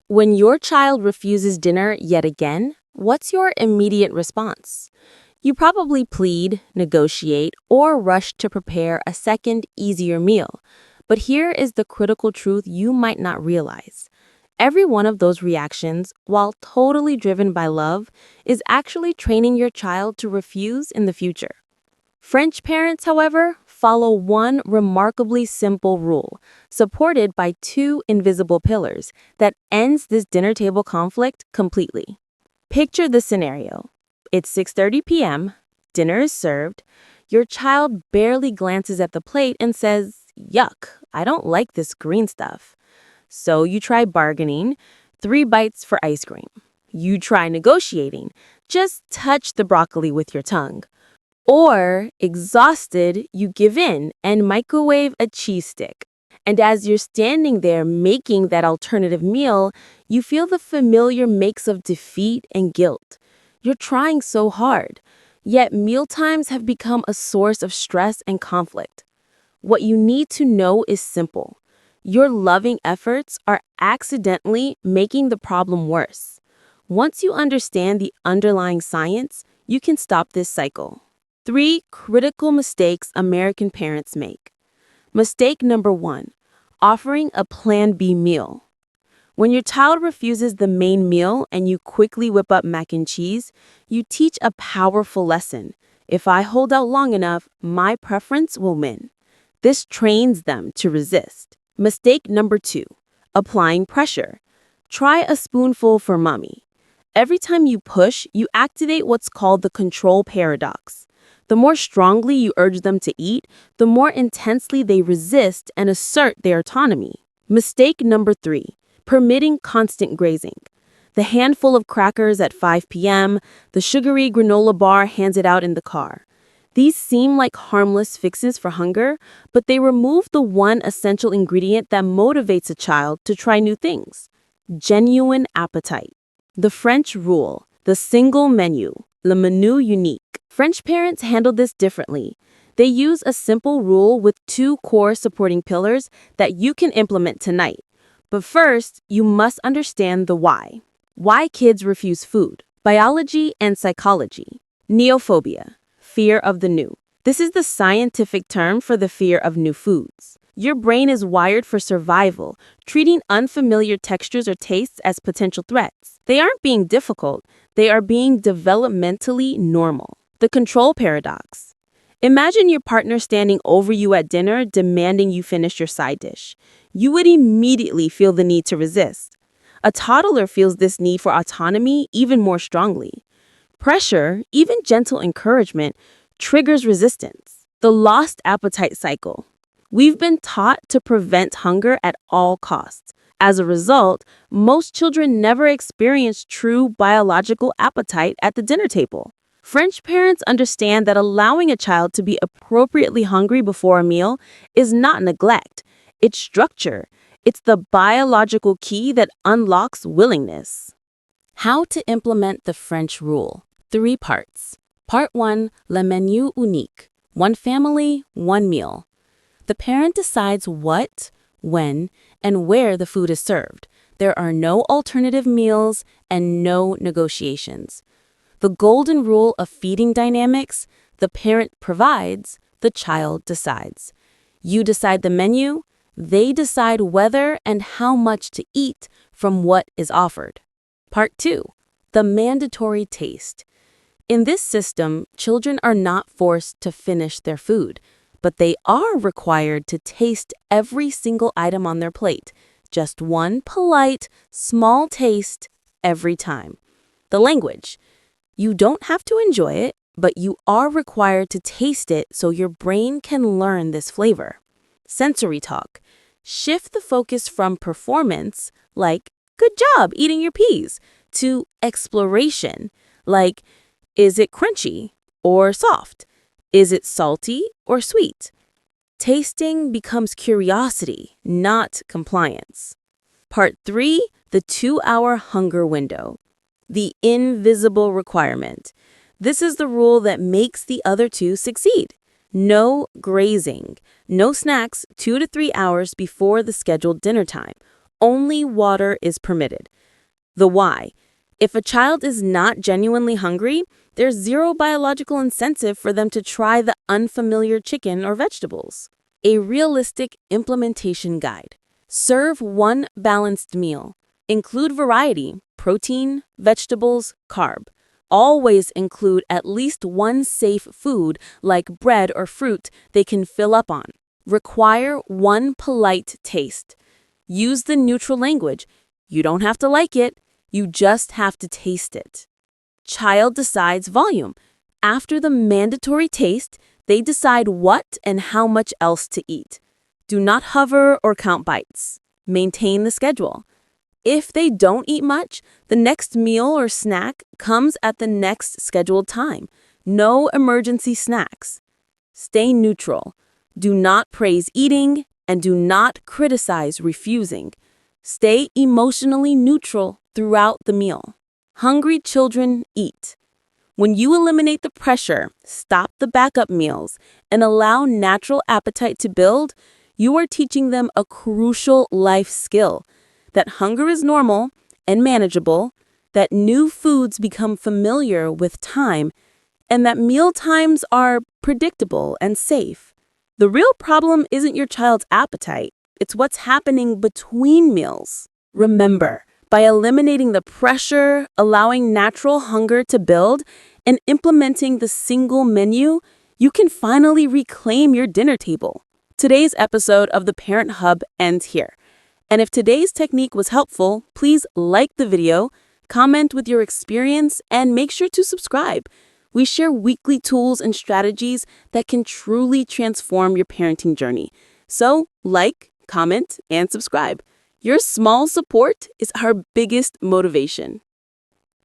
When your child refuses dinner yet again, what's your immediate response? You probably plead, negotiate, or rush to prepare a second, easier meal. But here is the critical truth you might not realize. Every one of those reactions, while totally driven by love, is actually training your child to refuse in the future. French parents, however, follow one remarkably simple rule, supported by two invisible pillars, that ends this dinner table conflict completely. Picture the scenario. It's 6:30 p.m., dinner is served, your child barely glances at the plate and says, "Yuck, I don't like this green stuff." So you try bargaining, 3 bites for ice cream. You try negotiating, just touch the broccoli with your tongue. Or, exhausted, you give in and microwave a cheese stick. And as you're standing there making that alternative meal, you feel the familiar mix of defeat and guilt. You're trying so hard, yet mealtimes have become a source of stress and conflict. What you need to know is simple. Your loving efforts are accidentally making the problem worse. Once you understand the underlying science, you can stop this cycle. 3 critical mistakes American parents make. Mistake number 1, offering a Plan B meal. When your child refuses the main meal and you quickly whip up mac and cheese, you teach a powerful lesson. If I hold out long enough, my preference will win. This trains them to resist. Mistake number 2, applying pressure. Try a spoonful for mommy. Every time you push, you activate what's called the control paradox. The more strongly you urge them to eat, the more intensely they resist and assert their autonomy. Mistake number 3, permitting constant grazing. The handful of crackers at 5 p.m., the sugary granola bar handed out in the car. These seem like harmless fixes for hunger, but they remove the one essential ingredient that motivates a child to try new things: genuine appetite. The French rule, the single menu, le menu unique. French parents handle this differently. They use a simple rule with 2 core supporting pillars that you can implement tonight. But first, you must understand the why. Why kids refuse food. Biology and psychology. Neophobia, fear of the new. This is the scientific term for the fear of new foods. Your brain is wired for survival, treating unfamiliar textures or tastes as potential threats. They aren't being difficult, they are being developmentally normal. The control paradox. Imagine your partner standing over you at dinner demanding you finish your side dish. You would immediately feel the need to resist. A toddler feels this need for autonomy even more strongly. Pressure, even gentle encouragement, triggers resistance. The lost appetite cycle. We've been taught to prevent hunger at all costs. As a result, most children never experience true biological appetite at the dinner table. French parents understand that allowing a child to be appropriately hungry before a meal is not neglect, it's structure. It's the biological key that unlocks willingness. How to implement the French rule. 3 parts. Part 1, le menu unique. One family, one meal. The parent decides what, when, and where the food is served. There are no alternative meals and no negotiations. The golden rule of feeding dynamics: the parent provides, the child decides. You decide the menu, they decide whether and how much to eat from what is offered. Part 2, the mandatory taste. In this system, children are not forced to finish their food, but they are required to taste every single item on their plate. Just one polite, small taste every time. The language. You don't have to enjoy it, but you are required to taste it so your brain can learn this flavor. Sensory talk. Shift the focus from performance, like, "Good job eating your peas," to exploration, like, "Is it crunchy or soft? Is it salty or sweet?" Tasting becomes curiosity, not compliance. Part 3, the 2-hour hunger window. The invisible requirement. This is the rule that makes the other 2 succeed. No grazing. No snacks 2 to 3 hours before the scheduled dinner time. Only water is permitted. The why. If a child is not genuinely hungry, there's zero biological incentive for them to try the unfamiliar chicken or vegetables. A realistic implementation guide. Serve one balanced meal. Include variety, protein, vegetables, carb. Always include at least one safe food like bread or fruit they can fill up on. Require one polite taste. Use the neutral language. You don't have to like it. You just have to taste it. Child decides volume. After the mandatory taste, they decide what and how much else to eat. Do not hover or count bites. Maintain the schedule. If they don't eat much, the next meal or snack comes at the next scheduled time. No emergency snacks. Stay neutral. Do not praise eating and do not criticize refusing. Stay emotionally neutral throughout the meal. Hungry children eat. When you eliminate the pressure, stop the backup meals, and allow natural appetite to build, you are teaching them a crucial life skill, that hunger is normal and manageable, that new foods become familiar with time, and that meal times are predictable and safe. The real problem isn't your child's appetite, it's what's happening between meals. Remember, by eliminating the pressure, allowing natural hunger to build, and implementing the single menu, you can finally reclaim your dinner table. Today's episode of the Parent Hub ends here. And if today's technique was helpful, please like the video, comment with your experience, and make sure to subscribe. We share weekly tools and strategies that can truly transform your parenting journey. So, like, comment, and subscribe. Your small support is our biggest motivation.